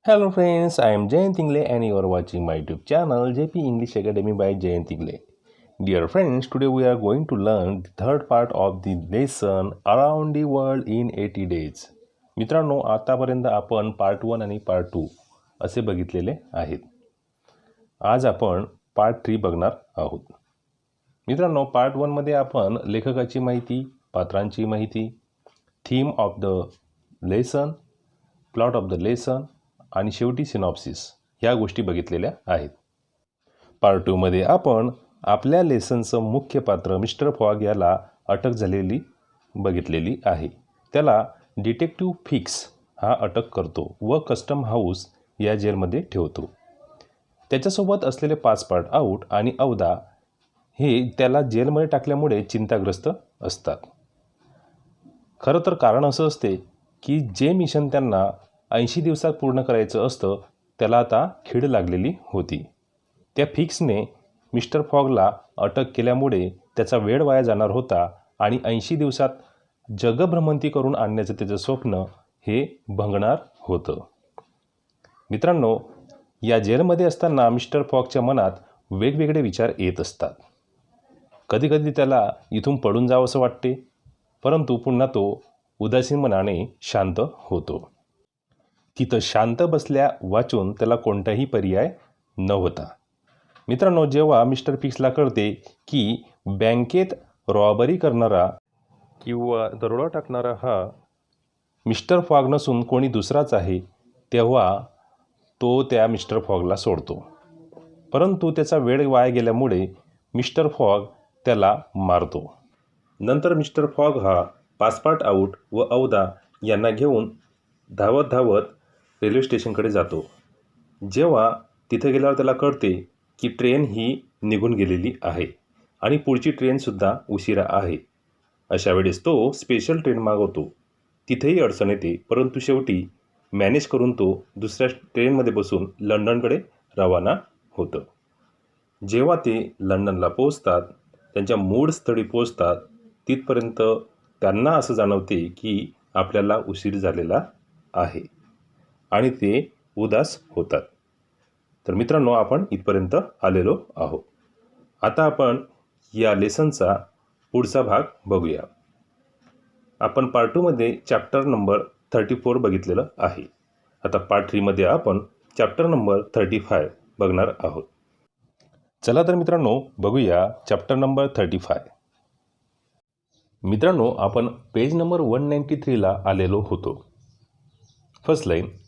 Hello friends, I am Jayant Tingle and you are watching my YouTube channel JP English Academy by Jayant Tingle. Dear friends, today we are going to learn the third part of the lesson Around the World in 80 Days. मित्रांनो, आतापर्यंत आपण part 1 आणि part 2 असे बघितलेले आहेत. आज आपण part 3 बघणार आहोत. मित्रांनो, पार्ट 1 मध्ये आपण लेखकाची माहिती, पात्रांची माहिती, theme of the lesson, plot of the lesson आणि शेवटी सिनॉप्सिस ह्या गोष्टी बघितलेल्या आहेत. पार्ट 2 मध्ये आपण आपल्या लेसनचं मुख्य पात्र मिस्टर फॉग याला अटक झालेली बघितलेली आहे. त्याला डिटेक्टिव्ह फिक्स हा अटक करतो व कस्टम हाऊस या जेलमध्ये ठेवतो. त्याच्यासोबत असलेले 5 पार्ट आऊट आणि अवधा हे त्याला जेलमध्ये टाकल्यामुळे चिंताग्रस्त असतात. खरं तर कारण असं असते की जे मिशन त्यांना 80 दिवसात पूर्ण करायचं असतं त्याला आता खीड लागलेली होती. त्या फिक्सने मिस्टर फॉगला अटक केल्यामुळे त्याचा वेळ वाया जाणार होता आणि 80 दिवसात जगभ्रमंती करून आणण्याचं त्याचं स्वप्न हे भंगणार होतं. मित्रांनो, या जेलमध्ये असताना मिस्टर फॉगच्या मनात वेगवेगळे विचार येत असतात. कधीकधी त्याला इथून पडून जावं असं वाटते, परंतु पुन्हा तो उदासीन मनाने शांत होतो. तिथं शांत बसल्या वाचून त्याला कोणताही पर्याय नव्हता. मित्रांनो, जेव्हा मिस्टर फिक्सला कळते की बँकेत रॉबरी करणारा किंवा दरोडा टाकणारा हा मिस्टर फॉग नसून कोणी दुसराच आहे, तेव्हा तो त्या मिस्टर फॉगला सोडतो. परंतु त्याचा वेळ वाया गेल्यामुळे मिस्टर फॉग त्याला मारतो. नंतर मिस्टर फॉग हा पासपार्ट आऊट व अवधा यांना घेऊन धावत धावत रेल्वे स्टेशनकडे जातो. जेव्हा तिथे गेल्यावर त्याला कळते की ट्रेन ही निघून गेलेली आहे आणि पुढची ट्रेनसुद्धा उशिरा आहे. अशा वेळेस तो स्पेशल ट्रेन मागवतो. तिथेही अडचण येते, परंतु शेवटी मॅनेज करून तो दुसऱ्या ट्रेनमध्ये बसून लंडनकडे रवाना होतं. जेव्हा ते लंडनला पोहोचतात, त्यांच्या मूळ स्थळी पोहोचतात, तिथपर्यंत त्यांना असं जाणवते की आपल्याला उशीर झालेला आहे आणि ते उदास होतात. तर मित्रांनो, आपण इथपर्यंत आलेलो आहोत. आता आपण या लेसनचा पुढचा भाग बघूया. आपण पार्ट 2 मध्ये चॅप्टर नंबर 34 बघितलेलं आहे. आता पार्ट 3 मध्ये आपण चॅप्टर नंबर 35 बघणार आहोत. चला तर मित्रांनो, बघूया चॅप्टर नंबर 35. मित्रांनो, आपण पेज नंबर 193ला आलेलो होतो. First line,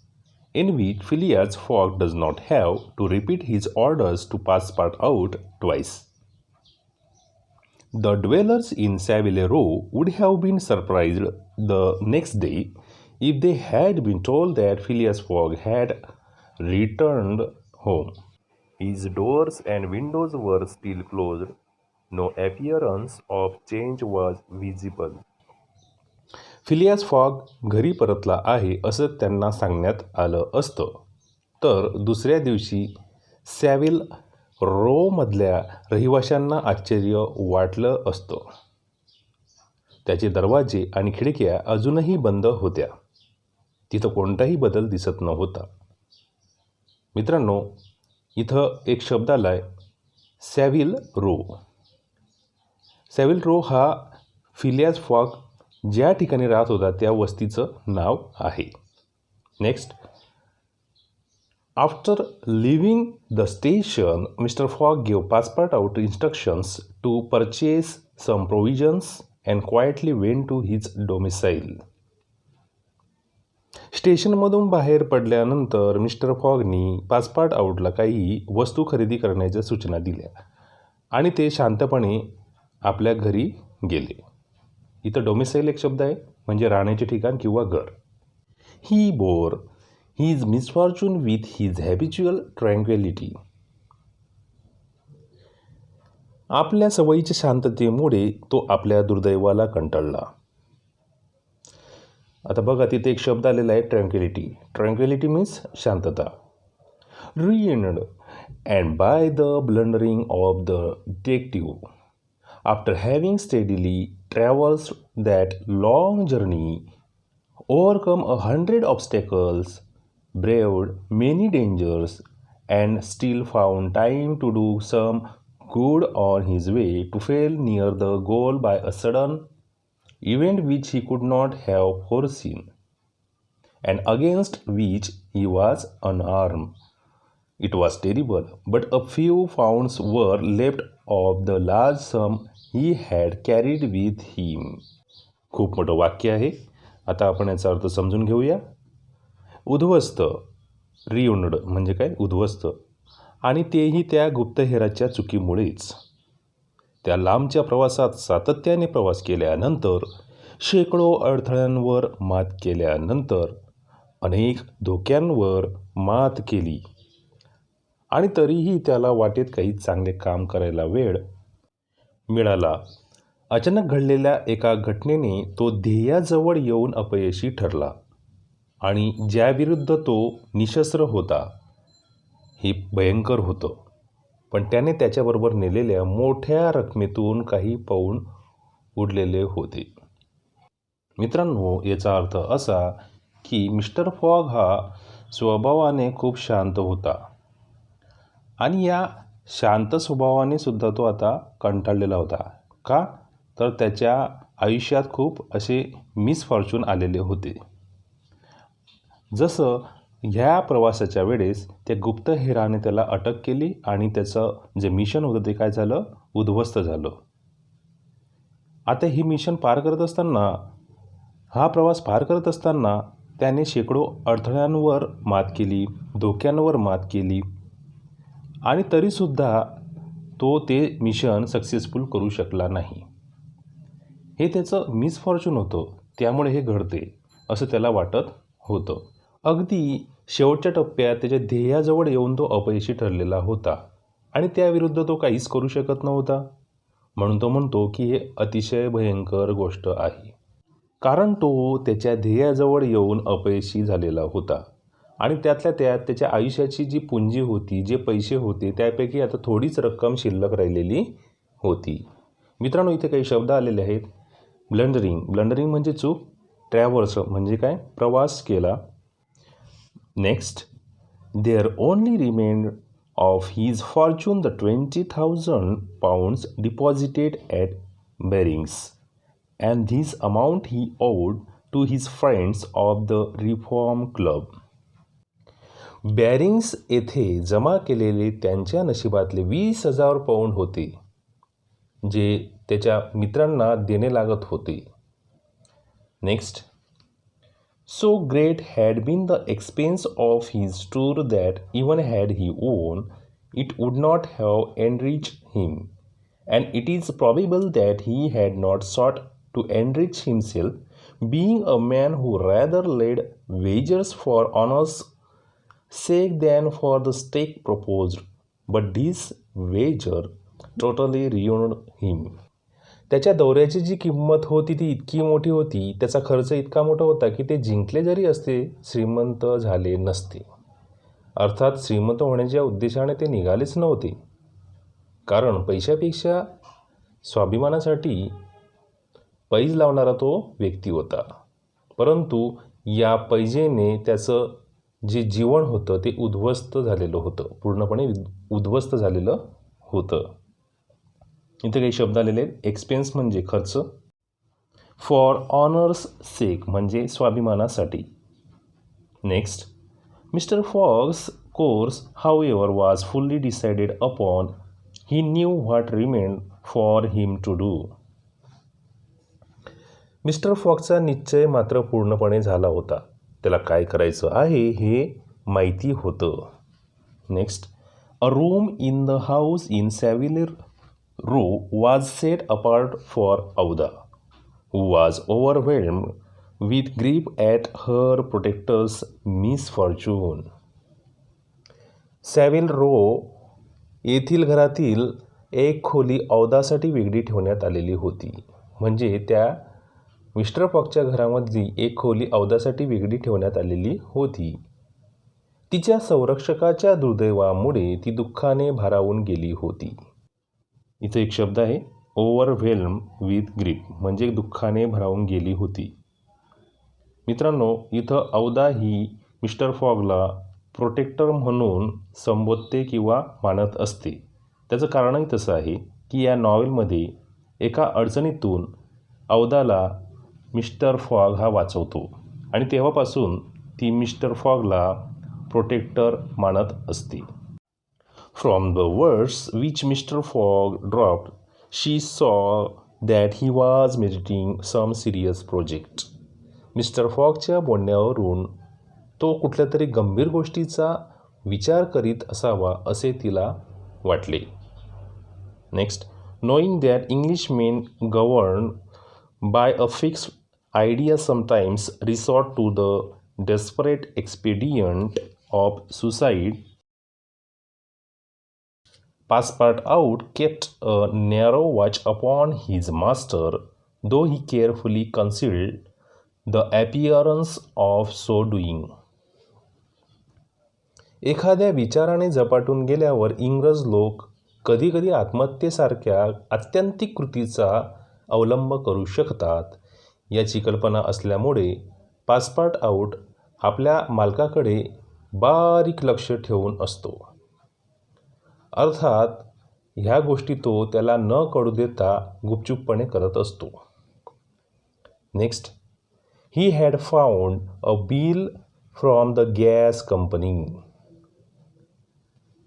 in which Phileas Fogg does not have to repeat his orders to passport out twice. The dwellers in Savile Row would have been surprised the next day if they had been told that Phileas Fogg had returned home. His doors and windows were still closed. No appearance of change was visible. Phileas Fogg घरी परतला आहे असं त्यांना सांगण्यात आलं असतं, तर दुसऱ्या दिवशी सॅव्हिल रोमधल्या रहिवाशांना आश्चर्य वाटलं असतं. त्याचे दरवाजे आणि खिडक्या अजूनही बंद होत्या. तिथं कोणताही बदल दिसत नव्हता. मित्रांनो, इथं एक शब्द आला आहे, सॅव्हिल रो. सॅव्हिल रो हा फिलियास फॉग ज्या ठिकाणी राहत होता त्या वस्तीचं नाव आहे. Next, after leaving the station mister Fogg give Passepartout instructions to purchase some provisions and quietly went to his domicile. स्टेशनमधून बाहेर पडल्यानंतर मिस्टर फॉगनी पासपोर्ट आउटला काही वस्तू खरेदी करण्याच्या सूचना दिल्या आणि ते शांतपणे आपल्या घरी गेले. इथं डोमिसाईल एक शब्द आहे, म्हणजे राहण्याचे ठिकाण किंवा घर. He bore his misfortune with his habitual tranquility. आपल्या सवयीच्या शांततेमुळे तो आपल्या दुर्दैवाला कंटाळला. आता बघा, तिथे एक शब्द आलेला आहे, ट्रँक्विलिटी. ट्रँक्विलिटी मीन्स शांतता. ruined and by the blundering of the detective. After having steadily traversed that long journey, overcome 100 obstacles, braved many dangers and still found time to do some good on his way to fail near the goal by a sudden event which he could not have foreseen, and against which he was unarmed. It was terrible, but a few pounds were left of the large sum he had carried with him. खूप मोठं वाक्य आहे. आता आपण याचा अर्थ समजून घेऊया. उद्ध्वस्त, रिउंड म्हणजे काय, उद्ध्वस्त, आणि तेही त्या गुप्तहेराच्या चुकीमुळेच. त्या लांबच्या प्रवासात सातत्याने प्रवास केल्यानंतर, शेकडो अडथळ्यांवर मात केल्यानंतर, अनेक धोक्यांवर मात केली, आणि तरीही त्याला वाटेत काही चांगले काम करायला वेळ मिळाला. अचानक घडलेल्या एका घटनेने तो ध्येयाजवळ येऊन अपयशी ठरला, आणि ज्याविरुद्ध तो निशस्त्र होता हे भयंकर होतं, पण त्याने त्याच्याबरोबर नेलेल्या मोठ्या रकमेतून काही पाऊण उडलेले होते. मित्रांनो, याचा अर्थ असा की मिस्टर फॉग हा स्वभावाने खूप शांत होता, आणि या शांत स्वभावाने सुद्धा तो आता कंटाळलेला होता. का तर त्याच्या आयुष्यात खूप असे मिसफॉर्च्यून आलेले होते. जसं ह्या प्रवासाच्या वेळेस त्या गुप्तहेराने त्याला अटक केली, आणि त्याचं जे मिशन होतं ते काय झालं, उद्ध्वस्त झालं. आता ही मिशन पार करत असताना, हा प्रवास पार करत असताना त्याने शेकडो अडथळ्यांवर मात केली, धोक्यांवर मात केली, आणि तरीसुद्धा तो ते मिशन सक्सेसफुल करू शकला नाही. हे त्याचं मिसफॉर्च्यून होतं, त्यामुळे हे घडते असं त्याला वाटत होतं. अगदी शेवटच्या टप्प्यात त्याच्या ध्येयाजवळ येऊन तो अपयशी ठरलेला होता, आणि त्याविरुद्ध तो काहीच करू शकत नव्हता. म्हणून तो म्हणतो की हे अतिशय भयंकर गोष्ट आहे, कारण तो त्याच्या ध्येयाजवळ येऊन अपयशी झालेला होता, आणि त्यातल्या त्यात त्याच्या आयुष्याची जी पुंजी होती, जे पैसे होते, त्यापैकी आता थोडीच रक्कम शिल्लक राहिलेली होती. मित्रांनो, इथे काही शब्द आलेले आहेत. ब्लंडरिंग, ब्लंडरिंग म्हणजे चूक. ट्रॅव्हर्स म्हणजे काय, प्रवास केला. Next, there only remained of his fortune the 20,000 pounds deposited at Barings, and this amount he owed to his friends of the Reform Club. Barings येथे जमा केलेले त्यांच्या नशिबातले 20,000 पाऊंड होते, जे त्याच्या मित्रांना देणे लागत होते. Next, so great had been the expense of his tour that even had he won it would not have enrich him, and it is probable that he had not sought to enrich himself, being a man who rather laid wagers for honor's sake than for the stake proposed, but this wager totally ruined him. त्याच्या दौऱ्याची जी किंमत होती ती इतकी मोठी होती, त्याचा खर्च इतका मोठा होता की ते जिंकले जरी असते, श्रीमंत झाले नसते. अर्थात श्रीमंत होण्याच्या उद्देशाने ते निघालेच नव्हते, कारण पैशापेक्षा स्वाभिमानासाठी पैज लावणारा तो व्यक्ती होता. परंतु या पैजेने त्याचं जे जीवन होतं ते उद्ध्वस्त झालेलं होतं, पूर्णपणे उद्ध्वस्त झालेलं होतं. इथे काही शब्द आलेले आहेत. एक्सपेन्स म्हणजे खर्च, फॉर ऑनर्स सेक म्हणजे स्वाभिमानासाठी. Next, mister Fogg's course however was fully decided upon, he knew what remained for him to do. Mister फॉक्सचा निश्चय मात्र पूर्णपणे झाला होता, त्याला काय करायचं आहे हे माहिती होतं. Next, a room in the house in Savile Row was set apart for Aouda, who was overwhelmed with grief at her protector's misfortune. Savile Row येथील घरातील एक खोली औदासाठी वेगळी ठेवण्यात आलेली होती. म्हणजे त्या मिस्टर फॉक्सच्या घरामधली एक खोली औदासाठी वेगळी ठेवण्यात आलेली होती. तिच्या संरक्षकाच्या दुर्दैवामुळे ती दुःखाने भारावून गेली होती. इथे एक शब्द आहे, ओव्हरवेल्म विथ ग्रीफ म्हणजे दुःखाने भारावून गेली होती. मित्रांनो, इथं औदा ही मिस्टर फॉगला प्रोटेक्टर म्हणून संबोधते किंवा मानत असते. त्याचं कारणही तसं आहे की या नॉवेलमध्ये एका अडचणीतून अवधाला मिस्टर फॉग हा वाचवतो आणि तेव्हापासून ती मिस्टर फॉगला प्रोटेक्टर मानत असते. From the words which mister Fogg dropped she saw that he was meditating some serious project. Mister फॉगच्या बोलण्यावरून तो कुठल्या तरी गंभीर गोष्टीचा विचार करीत असावा असे तिला वाटले. Next, knowing that Englishmen governed by a fixed idea sometimes resort to the desperate expedient of suicide, Passepartout kept a narrow watch upon his master, though he carefully concealed the appearance of so doing. एखाद्या विचाराने झपाटून गेल्यावर इंग्रज लोक कधीकधी आत्महत्येसारख्या आत्यंतिक कृतीचा अवलंब करू शकतात याची कल्पना असल्यामुळे पासपार्टआउट आपल्या मालकाकडे बारीक लक्ष ठेवून असतो. अर्थात ह्या गोष्टी तो त्याला न कळू देता गुपचूपपणे करत असतो. Next, he had found a bill from the gas company.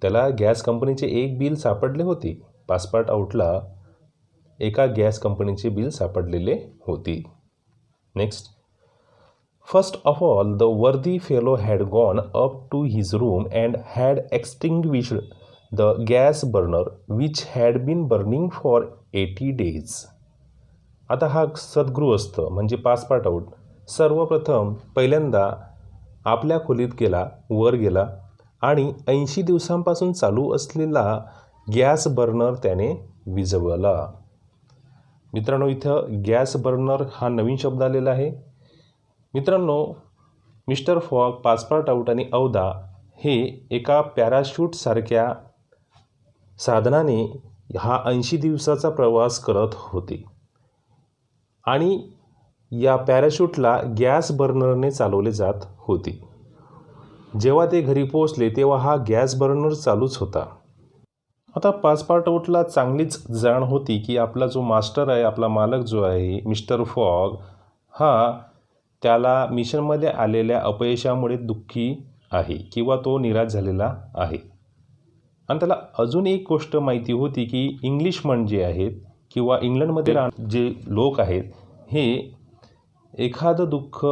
त्याला गॅस कंपनीचे एक बिल सापडले होते. पासपार्टआउटला एका गॅस कंपनीचे बिल सापडलेले होते. Next, first of all the worthy fellow had gone up to his room and had extinguished the gas burner which had been burning for 80 days. आता हा सद्गृहस्थ म्हणजे पासपार्टआउट सर्वप्रथम पहिल्यांदा आपल्या खोलीत गेला, वर गेला आणि 80 दिवसांपासून चालू असलेला गॅस बर्नर त्याने विझवला. मित्रांनो, इथं गॅस बर्नर हा नवीन शब्द आलेला आहे. मित्रांनो, मिस्टर फॉग, पासपार्टआउट आणि अवधा हे एका पॅराशूटसारख्या साधनाने हा 80 दिवसाचा प्रवास करत होते आणि या पॅराशूटला गॅस बर्नरने चालवले जात होते. जेव्हा ते घरी पोहोचले तेव्हा हा गॅस बर्नर चालूच होता. आता पासपार्टआउटला चांगलीच जाण होती की आपला जो मास्टर आहे, आपला मालक जो आहे मिस्टर फॉग, हा त्याला मिशनमध्ये आलेल्या अपयशामुळे दुःखी आहे किंवा तो निराश झालेला आहे. आणि त्याला अजून एक गोष्ट माहिती होती की इंग्लिशमन जे आहेत किंवा इंग्लंडमध्ये जे लोक आहेत हे एखादं दुःख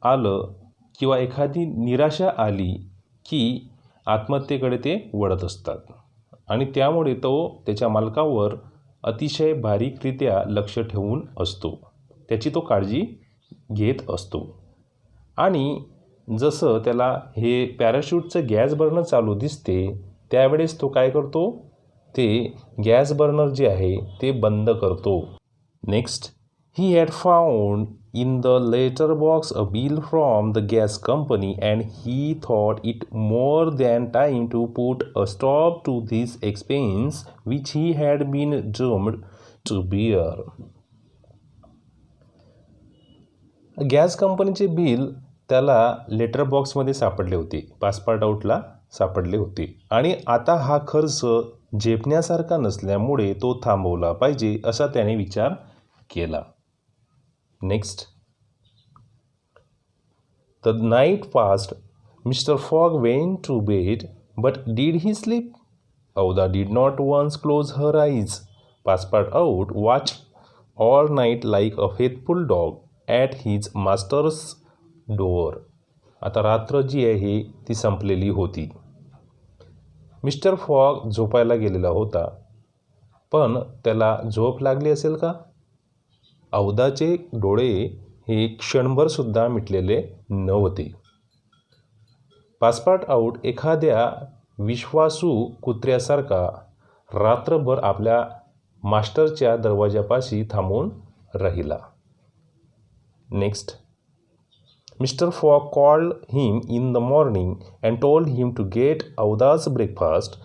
आलं किंवा एखादी निराशा आली की आत्महत्येकडे ते वळत असतात आणि त्यामुळे तो त्याच्या मालकावर अतिशय बारीकरित्या लक्ष ठेवून असतो. त्याची तो काळजी घेत असतो. आणि जसं त्याला हे पॅराशूटचं गॅस बर्नर चालू दिसते त्यावेळेस तो काय करतो, ते गॅस बर्नर जे आहे ते बंद करतो. Next, he had found in the letterbox a bill from the gas company and he thought it more than time to put a stop to this expense which he had been doomed to bear. Gas कंपनीचे bill त्याला letter बॉक्समध्ये सापडले होते, पासपार्टआउटला सापडले होते आणि आता हा खर्च झेपण्यासारखा नसल्यामुळे तो थांबवला पाहिजे असा त्याने विचार केला. Next, the night passed. Mr. Fogg went to bed, but did he sleep? Aouda did not once close her eyes. Passepartout watched all night like a faithful dog at his master's door. आता रात्र जी आहे ती संपलेली होती. Mister fog झोपायला गेलेला होता, पण त्याला झोप लागली असेल का? अवधाचे डोळे हे क्षणभरसुद्धा मिटलेले नव्हते. पासपार्टआउट एखाद्या विश्वासू कुत्र्यासारखा रात्रभर आपल्या मास्टरच्या दरवाजापाशी थांबून राहिला. Next, mister Fogg called him in the morning and told him to get Aouda's breakfast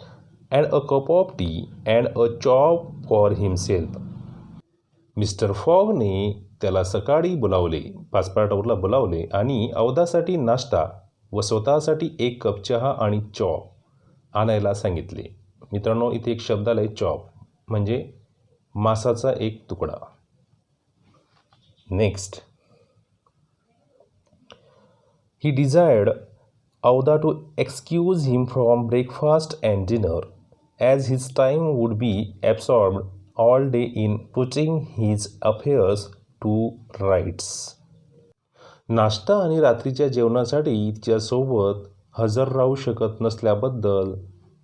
and a cup of tea and a chop for himself. Mister फॉगने त्याला सकाळी बोलावले, पासपार्टआउटला बोलावले आणि अवधासाठी नाश्ता व स्वतःसाठी 1 कप चहा आणि चॉप आणायला सांगितले. मित्रांनो, इथे एक शब्द आला आहे चॉप, म्हणजे मांसाचा एक तुकडा. Next, he desired Avda to excuse him from breakfast and dinner, as his time would be absorbed all day in putting his affairs to rights. नाश्ता आणि रात्रीच्या जेवणासाठी तिच्यासोबत हजर राहू शकत नसल्याबद्दल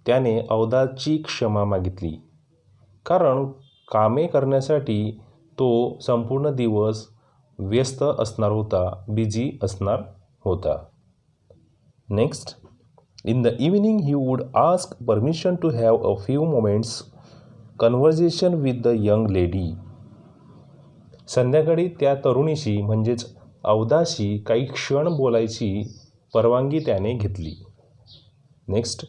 त्याने अवधाची क्षमा मागितली, कारण कामे करण्यासाठी तो संपूर्ण दिवस व्यस्त असणार होता, बिझी असणार होता. Next, in the evening he would ask permission to have a few moments conversation with the young lady. संध्याकाळी त्या तरुणीशी म्हणजेच अवधाशी काही क्षण बोलायची परवानगी त्याने घेतली. Next,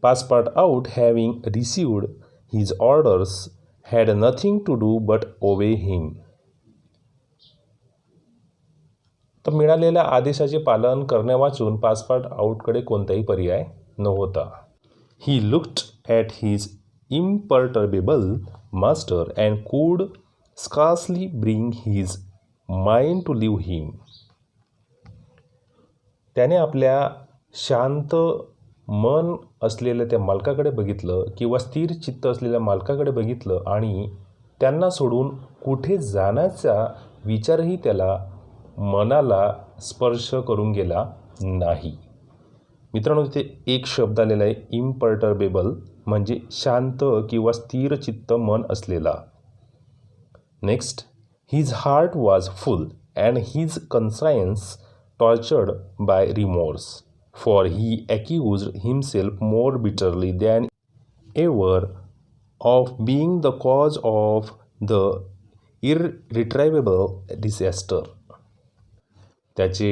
Passepartout having received his orders had nothing to do but obey him. तर मिळालेल्या आदेशाचे पालन करण्यावाचून पासपार्ट आउटकडे कोणताही पर्याय नव्हता. He looked at his imperturbable master and could scarcely bring his mind to leave him. त्याने आपल्या शांत मन असलेल्या त्या मालकाकडे बघितलं किंवा स्थिर चित्त असलेल्या मालकाकडे बघितलं आणि त्यांना सोडून कुठे जाण्याचा विचारही त्याला मनाला स्पर्श करून गेला नाही. मित्रांनो, तिथे एक शब्द आलेला आहे इम्पर्टर्बेबल, म्हणजे शांत किंवा स्थिर चित्त मन असलेला. Next, his heart was full and his conscience tortured by remorse, for he accused himself more bitterly than ever of being the cause of the irretrievable disaster. त्याचे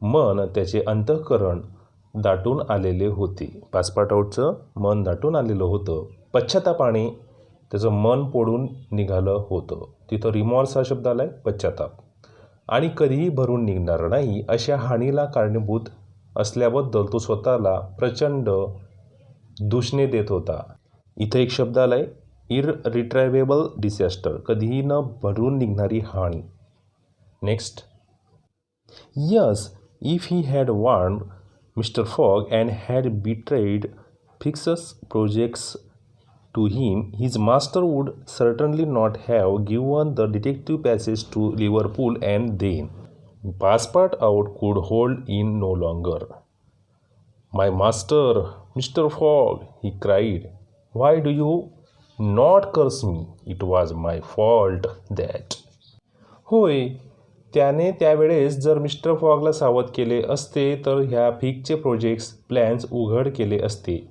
मन, त्याचे अंतःकरण दाटून आलेले होते. पासपार्ट आउटचं मन दाटून आलेलं होतं. पश्चातापाने त्याचं मन पोडून निघालं होतं. तिथं रिमॉर्स हा शब्द आला आहे, पश्चाताप, आणि कधीही भरून निघणार नाही अशा हानीला कारणीभूत असल्याबद्दल तो स्वतःला प्रचंड दूषणे देत होता. इथं एक शब्द आला आहे इररिट्रायवेबल डिसॅस्टर, कधीही न भरून निघणारी हानी. Next, yes, if he had warned mister Fogg and had betrayed Fix's projects to him, his master would certainly not have given the detective passage to Liverpool, and then Passport Out could hold in no longer. My master, Mr. Fogg, he cried, why do you not curse me? It was my fault that. होय, त्याने त्यावेळेस जर mister फॉगला सावध केले असते तर ह्या फिकचे projects plans उघड केले असते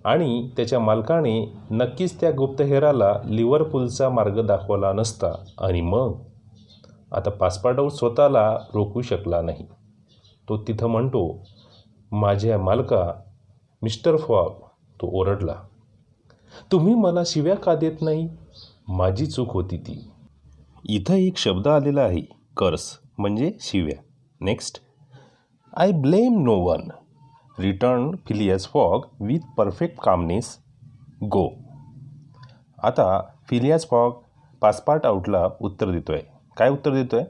आणि त्याच्या मालकाने नक्कीच त्या गुप्तहेराला लिव्हरपूलचा मार्ग दाखवला नसता. आणि मग आता पासपोर्ट आउट स्वतःला रोखू शकला नाही. तो तिथं म्हणतो, माझ्या मालका मिस्टर फॉग, तो ओरडला, तुम्ही मला शिव्या का देत नाही? माझी चूक होती ती. इथं एक शब्द आलेला आहे कर्स, म्हणजे शिव्या. Next, I blame no one, return Phileas Fogg with perfect calmness. Go. आता फिलियस फॉग पासपोर्ट आउटला उत्तर देतो आहे. काय उत्तर देतो आहे?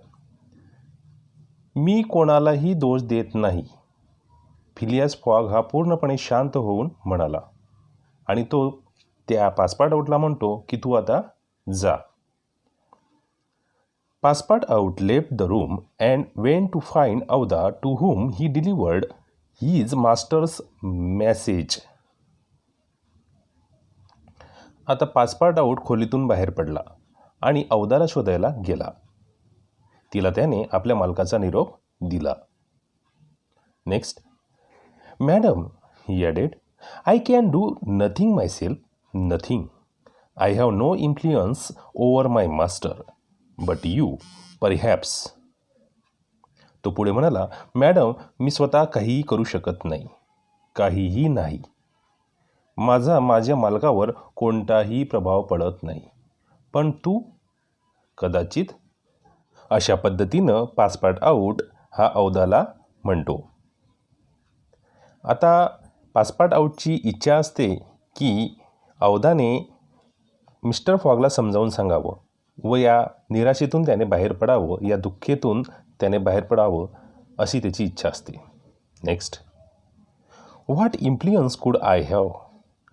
मी कोणालाही दोष देत नाही. फिलियस फॉग हा पूर्णपणे शांत होऊन म्हणाला आणि तो त्या पासपोर्ट आउटला म्हणतो की तू आता जा. Passepartout left the room and went to find Aouda, to whom he delivered his master's message. आता पासपोर्ट आउट खोलीतून बाहेर पडला आणि अवधाला शोधायला गेला. तिला त्याने आपल्या मालकाचा निरोप दिला. Next, madam, he added, I can do nothing myself, nothing. I have no influence over my master, but you perhaps. तो पुढे म्हणाला, मॅडम, मी स्वतः काहीही करू शकत नाही, काहीही नाही. माझ्या मालकावर कोणताही प्रभाव पडत नाही, पण तू कदाचित. अशा पद्धतीनं पासपोर्ट आउट हा अवधाला म्हणतो. आता पासपोर्ट आऊटची इच्छा असते की अवधाने मिस्टर फॉगला समजावून सांगावं व या निराशेतून त्याने बाहेर पडावं, या दुःखेतून त्याने बाहेर पडावं अशी त्याची इच्छा असते. Next, what influence could I have,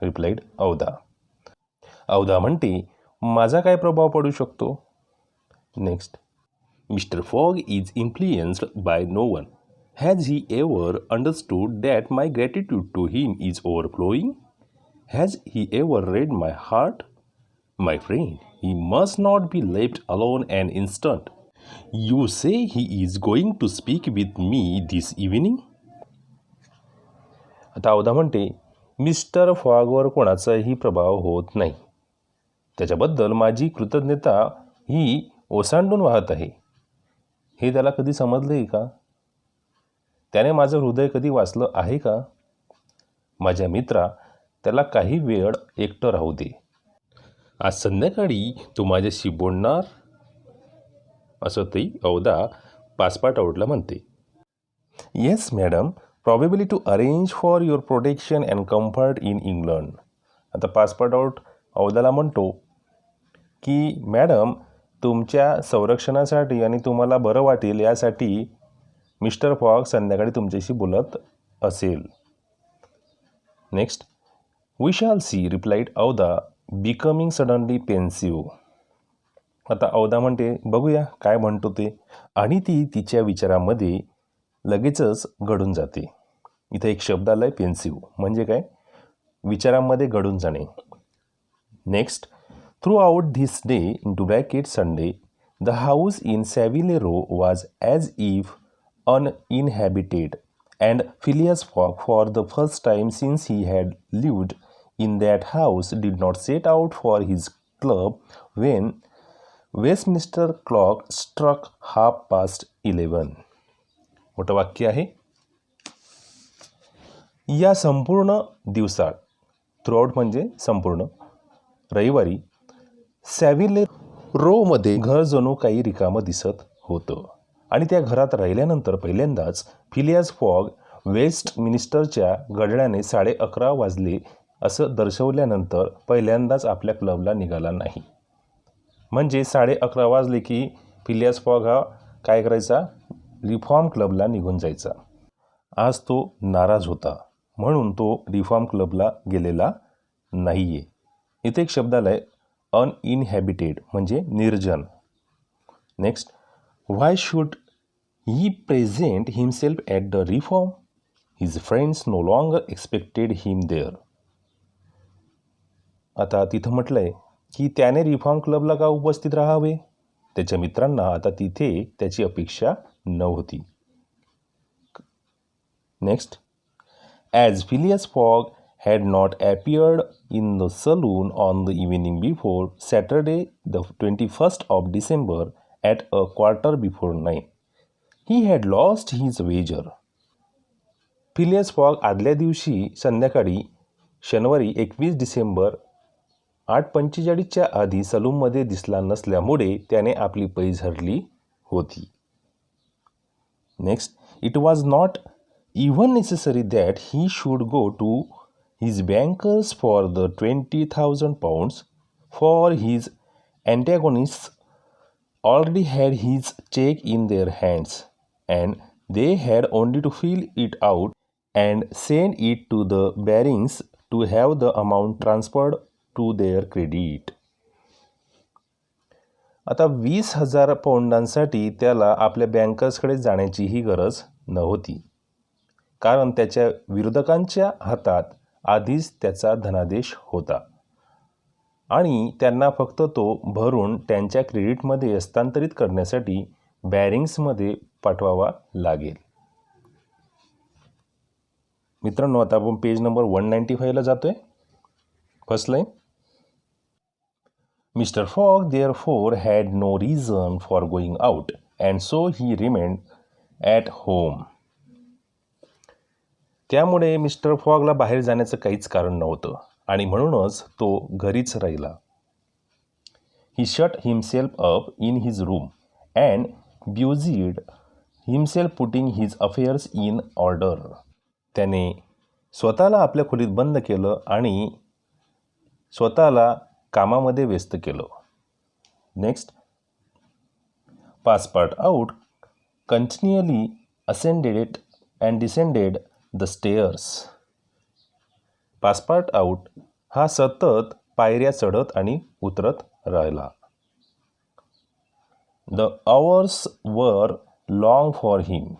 replied Aouda. Aouda म्हणते, माझा काय प्रभाव पडू शकतो. Next, mister Fogg is influenced by no one. Has he ever understood that my gratitude to him is overflowing? Has he ever read my heart? My friend, he must not be left alone an instant. You say he is going to speak with me this evening? आता अवधा म्हणते, mister फॉगवर कोणाचाही प्रभाव होत नाही. त्याच्याबद्दल माझी कृतज्ञता ही ओसांडून वाहत आहे. हे त्याला कधी समजलं आहे का? त्याने माझं हृदय कधी वाचलं आहे का? माझ्या मित्रा, त्याला काही वेळ एकटं राहू दे. आज संध्याकाळी तू माझ्याशी बोलणार, असं ती अवधा पासपोर्ट आऊटला म्हणते. Yes madam, probably to arrange for your protection and comfort in England. आता पासपोर्ट आऊट अवधाला म्हणतो की मॅडम, तुमच्या संरक्षणासाठी आणि तुम्हाला बरं वाटेल यासाठी मिस्टर फॉग संध्याकाळी तुमच्याशी बोलत असेल. Next, we shall see, replied Aouda becoming suddenly pensive. आता अवधा म्हणते, बघूया काय म्हणतो ते, आणि ती तिच्या विचारामध्ये लगेचच गढून जाते. इथे एक शब्द आला आहे पेन्सिव्ह, म्हणजे काय, विचारांमध्ये गढून जाणे. Next, throughout this day into bracket Sunday the house in Savile Row was as if uninhabited, and Phileas Fogg, for the first time since he had lived in that house, did not set out for his club when Westminster clock struck 11:30. मोठं वाक्य आहे. या संपूर्ण दिवसात, throughout म्हणजे संपूर्ण, रविवारी सॅव्हिले रोमध्ये घर जणू काही रिकामं दिसत होतं आणि त्या घरात राहिल्यानंतर पहिल्यांदाच फिलियास फॉग वेस्टमिनिस्टरच्या घड्याळाने 11:30 वाजले असं दर्शवल्यानंतर पहिल्यांदाच आपल्या क्लबला निघाला नाही. म्हणजे 11:30 वाजले की फिलियास फॉग हा काय करायचा, रिफॉर्म क्लबला निघून जायचा. आज तो नाराज होता म्हणून तो रिफॉर्म क्लबला गेलेला नाही आहे. इथे एक शब्द आला आहे अनइनहॅबिटेड, म्हणजे निर्जन. Next, why should he present himself at the reform? His friends no longer expected him there. आता तिथं म्हटलं आहे की त्याने रिफॉर्म क्लबला का उपस्थित राहावे? त्याच्या मित्रांना आता तिथे त्याची अपेक्षा नव्हती. Next, as Phileas fog had not appeared in the saloon on the evening before Saturday the 21st of December at 9:15, he had lost his wager. Phileas fog आदल्या दिवशी संध्याकाळी शनिवारी 21 डिसेंबर 8:45च्या आधी सलूनमध्ये दिसला नसल्यामुळे त्याने आपली पैज हरली होती. Next, it was not even necessary that he should go to his bankers for the 20,000 pounds, for his antagonists already had his check in their hands, and they had only to fill it out and send it to the Barings to have the amount transferred to their credit. आता 20,000 पाऊंडांसाठी त्याला आपल्या बँकर्सकडे जाण्याचीही गरज नव्हती, कारण त्याच्या विरोधकांच्या हातात आधीच त्याचा धनादेश होता आणि त्यांना फक्त तो भरून त्यांच्या क्रेडिटमध्ये हस्तांतरित करण्यासाठी बॅरिंग्समध्ये पाठवावा लागेल. मित्रांनो, आता आपण पेज नंबर 195ला जातोय. First line, Mister Fogg therefore had no reason for going out and so he remained at home. त्यामुळे मिस्टर फॉगला बाहेर जाण्याचं काहीच कारण नव्हतं आणि म्हणूनच तो घरीच राहिला. He shut himself up in his room and busied himself putting his affairs in order. त्याने स्वतःला आपल्या खोलीत बंद केलं आणि स्वतःला कामामध्ये व्यस्त केलं. Next, Passepartout continually ascended and descended the stairs. Passepartout हा सतत पायऱ्या चढत आणि उतरत राहिला. The hours were long for him.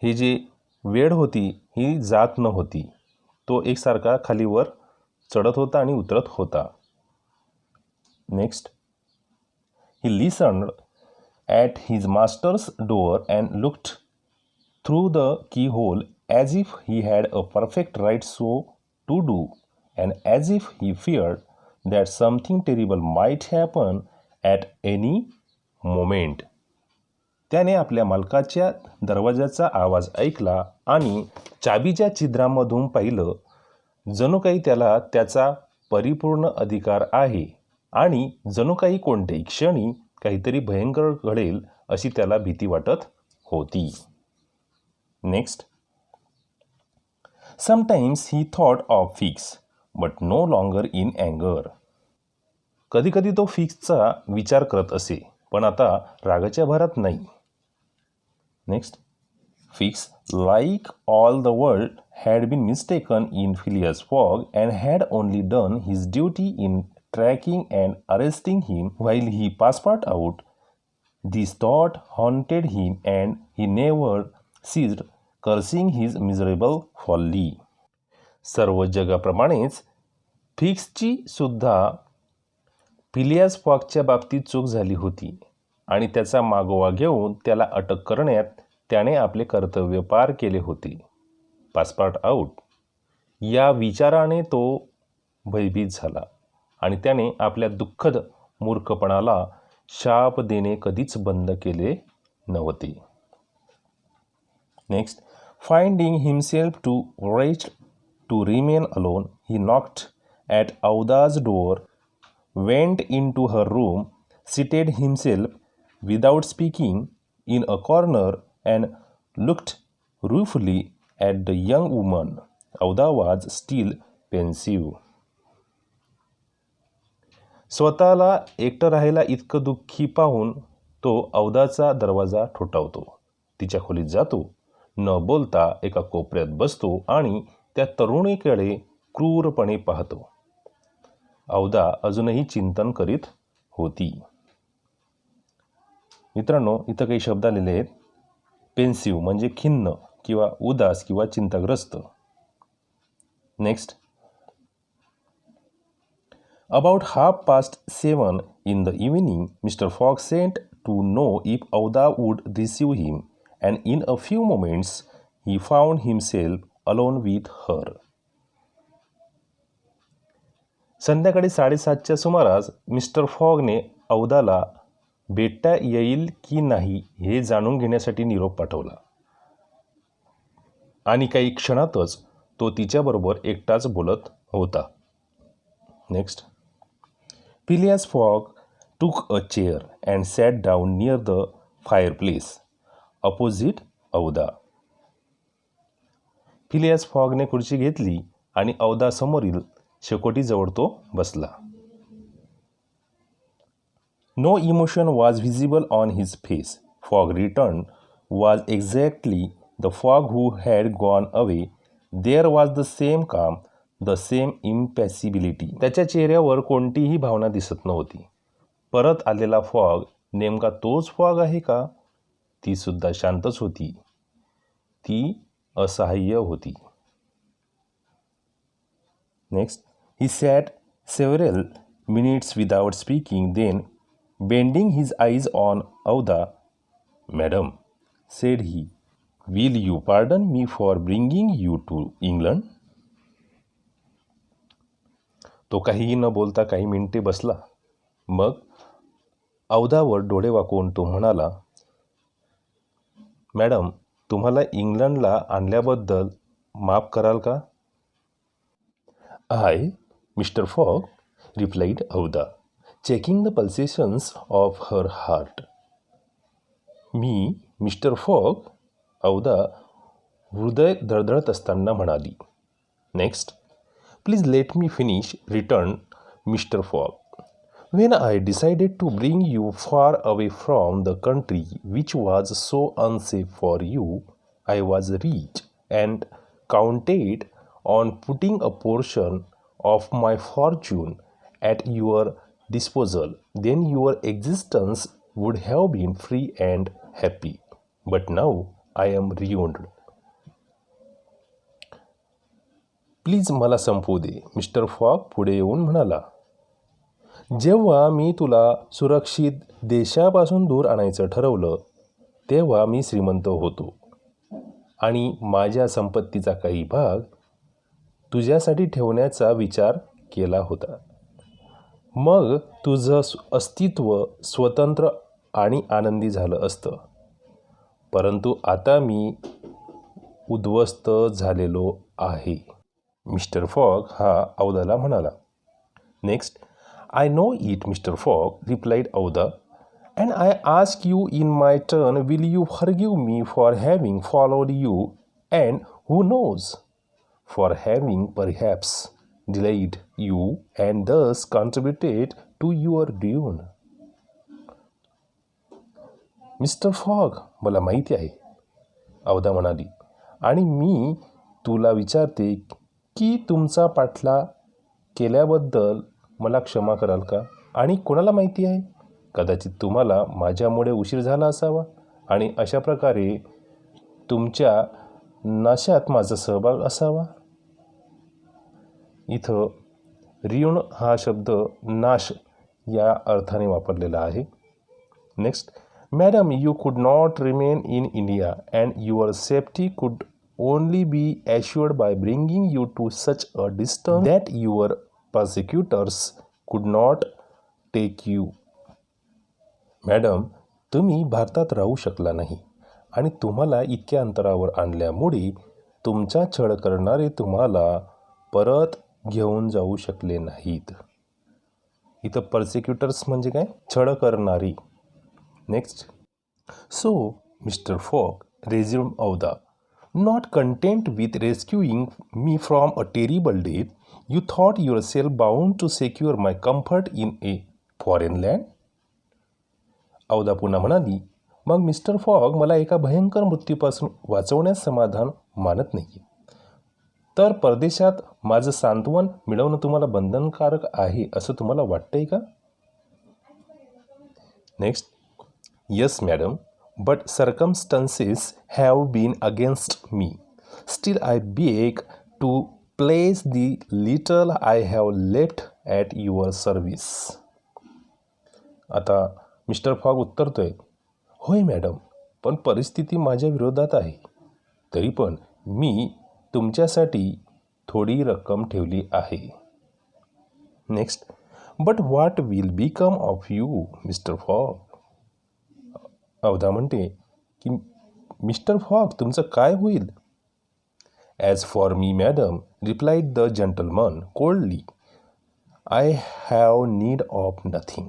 ही जी वेळ होती ही जात नव्हती. तो एकसारखा खालीवर चढत होता आणि उतरत होता. Next, he listened at his master's door and looked through the keyhole as if he had a perfect right so to do and as if he feared that something terrible might happen at any moment. त्याने आपल्या मालकाच्या दरवाजाचा आवाज ऐकला आणि चाबीच्या छिद्रामधून पाहिलं, जणू काही त्याला त्याचा परिपूर्ण अधिकार आहे आणि जणू काही कोणत्याही क्षणी काहीतरी भयंकर घडेल अशी त्याला भीती वाटत होती. Next, sometimes he thought of Fix but no longer in अँगर. कधीकधी तो फिक्सचा विचार करत असे, पण आता रागाच्या भरात नाही. Next, fix like all the world had been mistaken in Phileas Fogg and had only done his duty in tracking and arresting him while he passport out. This thought haunted him and he never ceased cursing his miserable folly. सर्व जगाप्रमाणेच फिक्सची सुद्धा फिलियास फॉगच्या बाबतीत चूक झाली होती आणि त्याचा मागोवा घेऊन त्याला अटक करण्यात त्याने आपले कर्तव्य पार केले होते. पासपोर्ट आउट या विचाराने तो भयभीत झाला आणि त्याने आपल्या दुःखद मूर्खपणाला शाप देणे कधीच बंद केले नव्हते. Next, finding himself to rest to remain alone, he knocked at Aouda's door, went into her room, seated himself without speaking in a corner and looked ruefully at the young woman. Aouda was still pensive. स्वतःला एकटं राहायला इतकं दुःखी पाहून तो औदाचा दरवाजा ठोठावतो. तिच्या खोलीत जातो, न बोलता एका कोपऱ्यात बसतो आणि त्या तरुणीकडे क्रूरपणे पाहतो. औदा अजूनही चिंतन करीत होती. मित्रांनो, इथं काही शब्द आलेले आहेत. पेन्सिव्ह म्हणजे खिन्न किंवा उदास किंवा चिंताग्रस्त. Next, about 7:30 in the evening, Mr. Fogg sent to know if Auda would receive him, and in a few moments he found himself alone with her. संध्याकाळी 7:30च्या सुमारास मिस्टर फॉगने औदाला भेटता येईल की नाही हे जाणून घेण्यासाठी निरोप पाठवला आणि काही क्षणातच तो तिच्याबरोबर एकटाच बोलत होता. Next, Phileas Fogg took a chair and sat down near the fireplace opposite Aouda. Phileas फॉगने खुर्ची घेतली आणि औदा समोरील शेकोटीजवळ तो बसला. No emotion was visible on his face. Fogg returned was exactly the Fogg who had gone away. There was the same calm, the same impassibility. त्याच्या चेहऱ्यावर कोणतीही भावना दिसत नव्हती. परत आलेला फॉग नेमका तोच फॉग आहे का? ती सुद्धा शांतच होती. ती असहाय्य होती. Next, he sat several minutes without speaking, then bending his eyes on Auda, "Madam," said he, "will you pardon me for bringing you to England?" तो काहीही न बोलता काही मिनिटे बसला. मग औदावर डोळे वाकवून तो म्हणाला, "मॅडम, तुम्हाला इंग्लंडला आणल्याबद्दल माफ कराल का?" "I, Mr. Fogg," replied Auda, checking the pulsations of her heart. "Me, Mr. Fogg?" औदा हृदय धडधडत असताना म्हणाली. Next. Please let me finish, return mister fog. When I decided to bring you far away from the country which was so unsafe for you, I was rich and counted on putting a portion of my fortune at your disposal. Then your existence would have been free and happy. But now I am ruined. Please मला संपवू दे, mister fog पुढे येऊन म्हणाला. जेव्हा मी तुला सुरक्षित देशापासून दूर आणायचं ठरवलं तेव्हा मी श्रीमंत होतो आणि माझ्या संपत्तीचा काही भाग तुझ्यासाठी ठेवण्याचा विचार केला होता. मग तुझं अस्तित्व स्वतंत्र आणि आनंदी झालं असतं. परंतु आता मी उद्ध्वस्त झालेलो आहे, मिस्टर फॉग हा औदाला म्हणाला. Next. I know it, Mr. Fogg, replied Auda, and I ask you in my turn, will you forgive me for having followed you, and who knows, for having perhaps delayed you and thus contributed to your ruin? Mister fog, मला माहिती आहे, औदा म्हणाली, आणि मी तुला विचारते की तुमचा पाठला केल्याबद्दल मला क्षमा कराल का? आणि कोणाला माहिती आहे, कदाचित तुम्हाला माझ्यामुळे उशीर झाला असावा आणि अशा प्रकारे तुमच्या नाशात माझा सहभाग असावा. इथं रियुण हा शब्द नाश या अर्थाने वापरलेला आहे. Next. Madam, you could not remain in India and your safety could only be assured by bringing you to such a distance that your persecutors could not take you. Madam, तुम्ही भारतात राहू शकला नाही आणि तुम्हाला इतक्या अंतरावर आणल्यामुळे तुमचा छळ करणारे तुम्हाला परत घेऊन जाऊ शकले नाहीत. इथं पर्सिक्युटर्स म्हणजे काय? छळ करणारी. Next. So mister fog, resumed Auda, not content with rescuing me from a terrible death, you thought yourself bound to secure my comfort in a foreign land? औदा पुन्हा म्हणाली, मग मिस्टर फॉग मला एका भयंकर मृत्यूपासून वाचवण्यास समाधान मानत नाही, तर परदेशात माझं सांत्वन मिळवणं तुम्हाला बंधनकारक आहे असं तुम्हाला वाटतंय का? Next. Yes madam, but circumstances have been against me. Still I beg to place the little I have left at your service. आता मिस्टर फॉग उत्तरतोय, होय मॅडम, पण परिस्थिती माझ्या विरोधात आहे. तरी पण मी तुमच्यासाठी थोडी रक्कम ठेवली आहे. Next. But what will become of you, mister Fogg? Aouda म्हणते की मिस्टर फॉग, तुमचं काय होईल? As for me, madam, replied the gentleman coldly, I have need of nothing.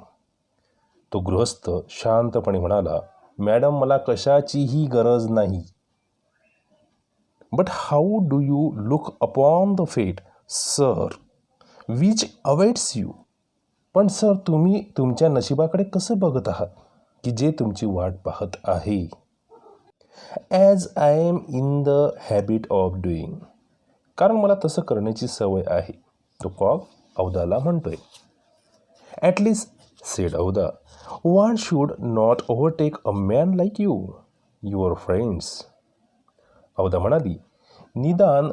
तो गृहस्थ शांतपणे म्हणाला, मॅडम, मला कशाचीही गरज नाही. But how do you look upon the fate, sir, which awaits you? पण सर, तुम्ही तुमच्या नशिबाकडे कसं बघत आहात की जे तुमची वाट पाहत आहे? As I am in the habit of doing. कारण मला तसं करण्याची सवय आहे, तो फॉग औदाला म्हणतोय. At least, said Aouda, one should not overtake a man like you, your friends. Aouda म्हणाली, निदान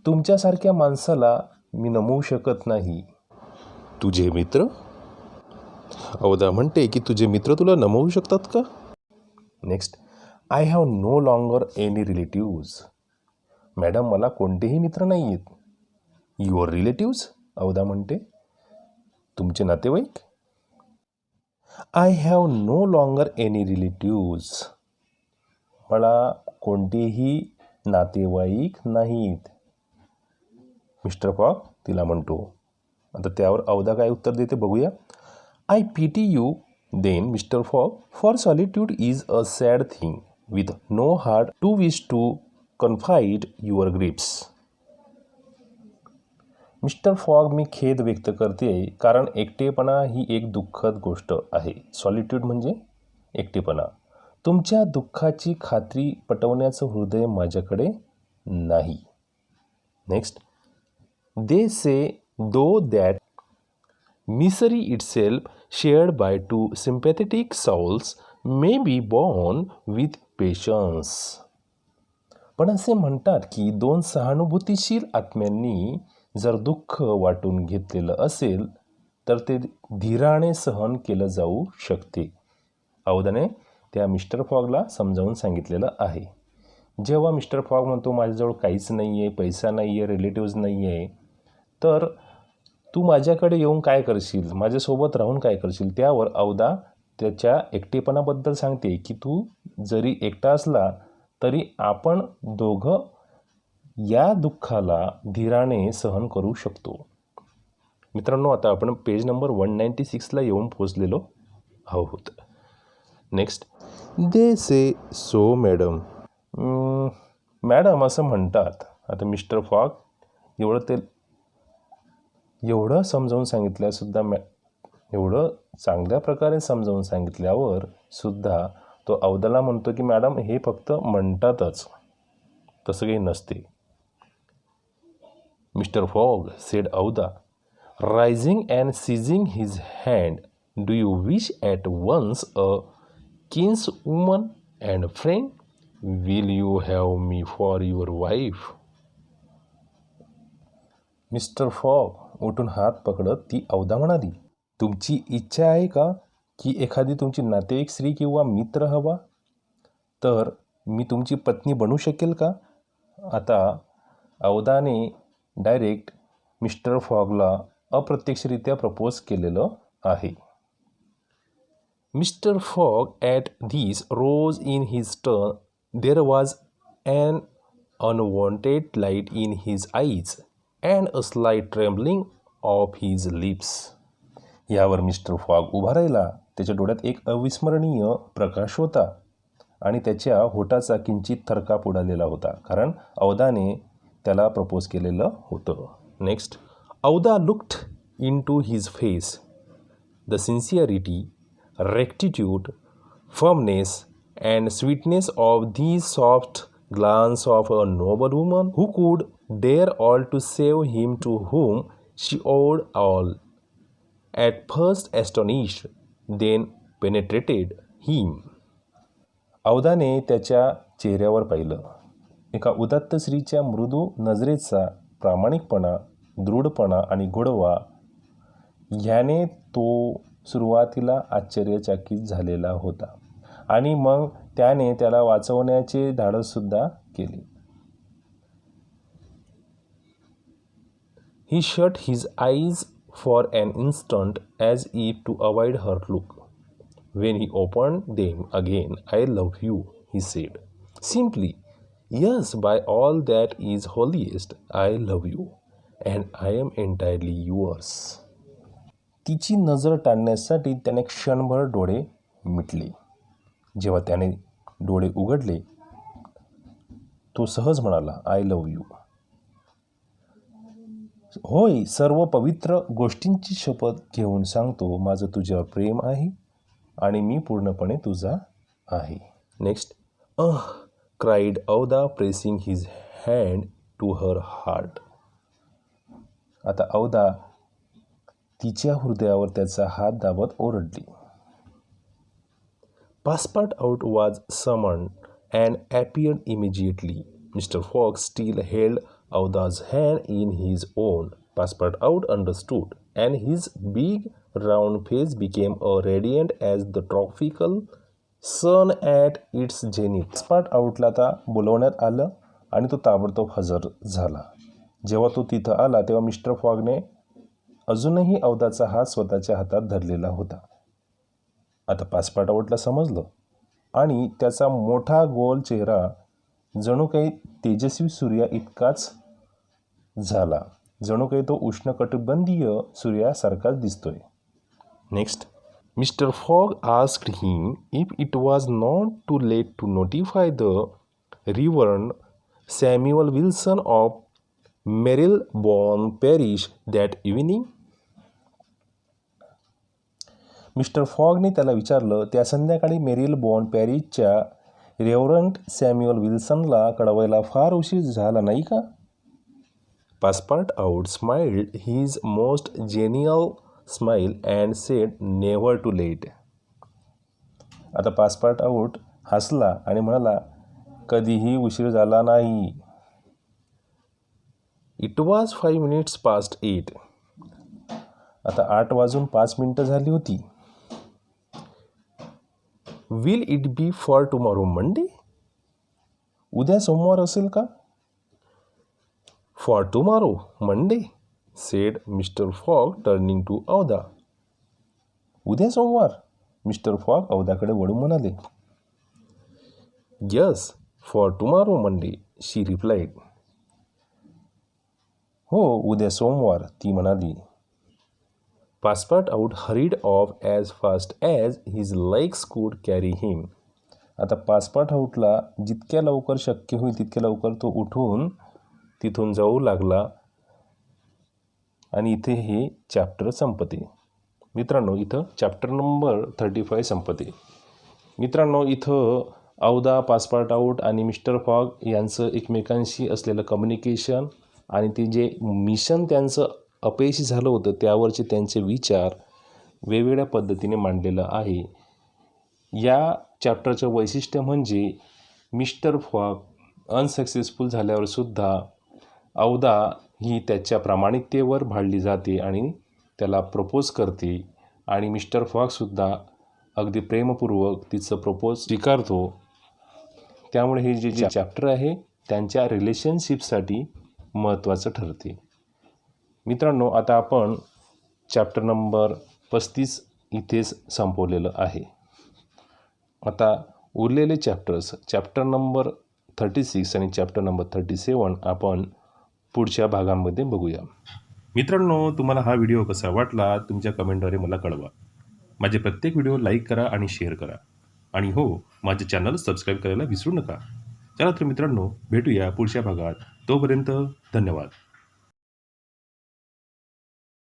तुमच्यासारख्या माणसाला मी नमवू शकत नाही. तुझे मित्र? औदा म्हणते की तुझे मित्र तुला नमवू शकतात का? Next. I have no longer any relatives. Madam, मला कोणतेही मित्र नाही आहेत. Your relatives? औदा म्हणते, तुमचे नातेवाईक? I have no longer any relatives. मला कोणतेही नातेवाईक नाहीत. मिस्टर फॉग तिला म्हणतो. आता त्यावर औदा काय उत्तर देते बघूया. I pity you then, mister Fogg, for solitude is a sad thing with no heart to wish to confide your griefs. Mister Fogg, मी खेद व्यक्त करते कारण एकटेपणा ही एक दुःखद गोष्ट आहे. सॉलिट्यूड म्हणजे एकटेपणा. तुमच्या दुःखाची खात्री पटवण्याचं हृदय माझ्याकडे नाही. Next, they say do that misery itself, shared by two sympathetic souls, may be borne with patience. पण असे म्हणतात की दोन सहानुभूतीशील आत्म्यांनी जर दुःख वाटून घेतलेलं असेल तर ते धीराने सहन केलं जाऊ शकते. औदाने त्या मिस्टर फॉगला समजावून सांगितलेलं आहे. जेव्हा मिस्टर फॉग म्हणतो माझ्याजवळ काहीच नाही आहे, पैसा नाही आहे, रिलेटिव्ज नाही आहे, तर तू माझ्याकडे येऊन काय करशील, माझ्यासोबत राहून काय करशील, त्यावर औदा त्याच्या एकटेपणाबद्दल सांगते की तू जरी एकटा असला तरी आपण दोघं या दुःखाला धीराने सहन करू शकतो. मित्रांनो, आता आपण पेज नंबर 196ला येऊन पोचलेलो आहोत. Next, they say so madam. Madam असं म्हणतात. आता मिस्टर फॉग एवढं समजावून सांगितल्यासुद्धा एवढं चांगल्या प्रकारे समजावून सांगितल्यावर सुद्धा तो औदाला म्हणतो की मॅडम हे फक्त म्हणतातच, तसं काही नसते. Mister Fogg, said Aouda, rising and seizing his hand, do you wish at once a kinswoman and friend? Will you have me for your wife? Mister Fogg उठून हात पकडत ती औदा म्हणाली, तुमची इच्छा आहे का की एखादी तुमची नातेवाईक स्त्री किंवा मित्र हवा तर मी तुमची पत्नी बनू शकेल का? आता औदाने डायरेक्ट मिस्टर फॉगला अप्रत्यक्षरित्या प्रपोज केलेलं आहे. Mister Fogg at this rose in his turn. There was an unwonted light in his eyes and a slight trembling of his lips. यावर मिस्टर फॉग उभा राहिला. त्याच्या डोळ्यात एक अविस्मरणीय प्रकाश होता आणि त्याच्या होठाचा किंचित थरकाप उडालेला होता, कारण औदाने त्याला प्रपोज केलेलं होतं. Next, Aouda looked into his face. The sincerity, rectitude, firmness and sweetness of these soft glance of a noble woman who could dare all to save him to whom she owed all. At first astonished, then penetrated him. औदाने त्याच्या चेहऱ्यावर पाहिलं. एका उदात्त स्त्रीच्या मृदू नजरेचा प्रामाणिकपणा, दृढपणा आणि गोडवा ह्याने तो सुरुवातीला आश्चर्यचकित झालेला होता आणि मग त्याने त्याला वाचवण्याचे धाडससुद्धा केले. He shut his eyes for an instant as if to avoid her look. When he opened them again, I love you, he said. Simply, yes, by all that is holiest, I love you, and I am entirely yours. तिची नजर टाळण्यासाठी त्याने क्षणभर डोळे मिटले. जेव्हा त्याने डोळे उघडले, तो सहज म्हणाला, आय लव्ह यू. होय, सर्व पवित्र गोष्टींची शपथ घेऊन सांगतो, माझं तुझ्यावर प्रेम आहे आणि मी पूर्णपणे तुझा आहे. Next, cried Aouda pressing his hand to her heart. आता औदा तिच्या हृदयावर त्याचा हात दाबत ओरडली. Passepartout was summoned and appeared immediately. Mr. Fox still held Auda's hand in his own. Passepartout understood, and his big round face became as radiant as the tropical sun at its zenith. Passepartoutला आता बोलवण्यात आलं आणि तो ताबडतोब हजर झाला. जेव्हा तो तिथं आला तेव्हा मिस्टर फॉगने अजूनही औदाचा हात स्वतःच्या हातात धरलेला होता. आता पासपार्टआउटला समजलं आणि त्याचा मोठा गोल चेहरा जणू काही तेजस्वी सूर्या इतकाच झाला, जणू काही तो उष्णकटिबंधीय सूर्यासारखाच दिसतोय. Next, mister Fogg asked him if it was not too late to notify the reverend Samuel Wilson of Marylebone Parish that evening? Mister फॉगने त्याला विचारलं, त्या संध्याकाळी मेरिलबॉर्न पॅरिसच्या रेव्हरंड सॅम्युअल विल्सनला कळवायला फार उशीर झाला नाही का? Passepartout smiled his most genial smile and said never too late. आता पासपार्टआउट हसला आणि म्हणाला, कधीही उशीर झाला नाही. It was 5 minutes past 8. आता 8:05 झाली होती. Will it be for tomorrow Monday? उद्या सोमवार असेल का? For tomorrow Monday, said mister Fogg turning to Aouda. उद्या सोमवार, मिस्टर फॉग औदाकडे वळून म्हणाले. Yes, for tomorrow Monday, she replied. हो, उद्या सोमवार, ती म्हणाली. Passepartout hurried off as fast as his legs could carry him. आता पासपार्टआउटला जितक्या लवकर शक्य होईल तितक्या लवकर तो उठून तिथून जाऊ लागला. आणि इथे हे चॅप्टर संपते. मित्रांनो, इथं चॅप्टर नंबर 35 संपते. मित्रांनो, इथं औदा, पासपार्टआउट आणि मिस्टर फॉग यांचं एकमेकांशी असलेलं कम्युनिकेशन आणि ते जे मिशन त्यांचं अपयशी झालं होतं त्यावरचे त्यांचे विचार वेगवेगळ्या पद्धतीने मांडलेलं आहे. या चॅप्टरचं वैशिष्ट्य म्हणजे मिस्टर फॉग अनसक्सेसफुल झाल्यावरसुद्धा औदा ही त्याच्या प्रामाणिकतेवर भाळली जाते आणि त्याला प्रपोज करते आणि मिस्टर फॉगसुद्धा अगदी प्रेमपूर्वक तिचं प्रपोज स्वीकारतो. त्यामुळे हे जे चॅप्टर आहे त्यांच्या रिलेशनशिपसाठी महत्त्वाचं ठरते. मित्रांनो, आता आपण चॅप्टर नंबर 35 इथेच संपवलेलं आहे. आता उरलेले चॅप्टर्स चॅप्टर नंबर 36 आणि चॅप्टर नंबर 37 आपण पुढच्या भागांमध्ये बघूया. मित्रांनो, तुम्हाला हा व्हिडिओ कसा वाटला तुमच्या कमेंटद्वारे मला कळवा. माझे प्रत्येक व्हिडिओ लाईक करा आणि शेअर करा. आणि हो, माझे चॅनल सबस्क्राईब करायला विसरू नका. चला तर मित्रांनो, भेटूया पुढच्या भागात. तोपर्यंत धन्यवाद.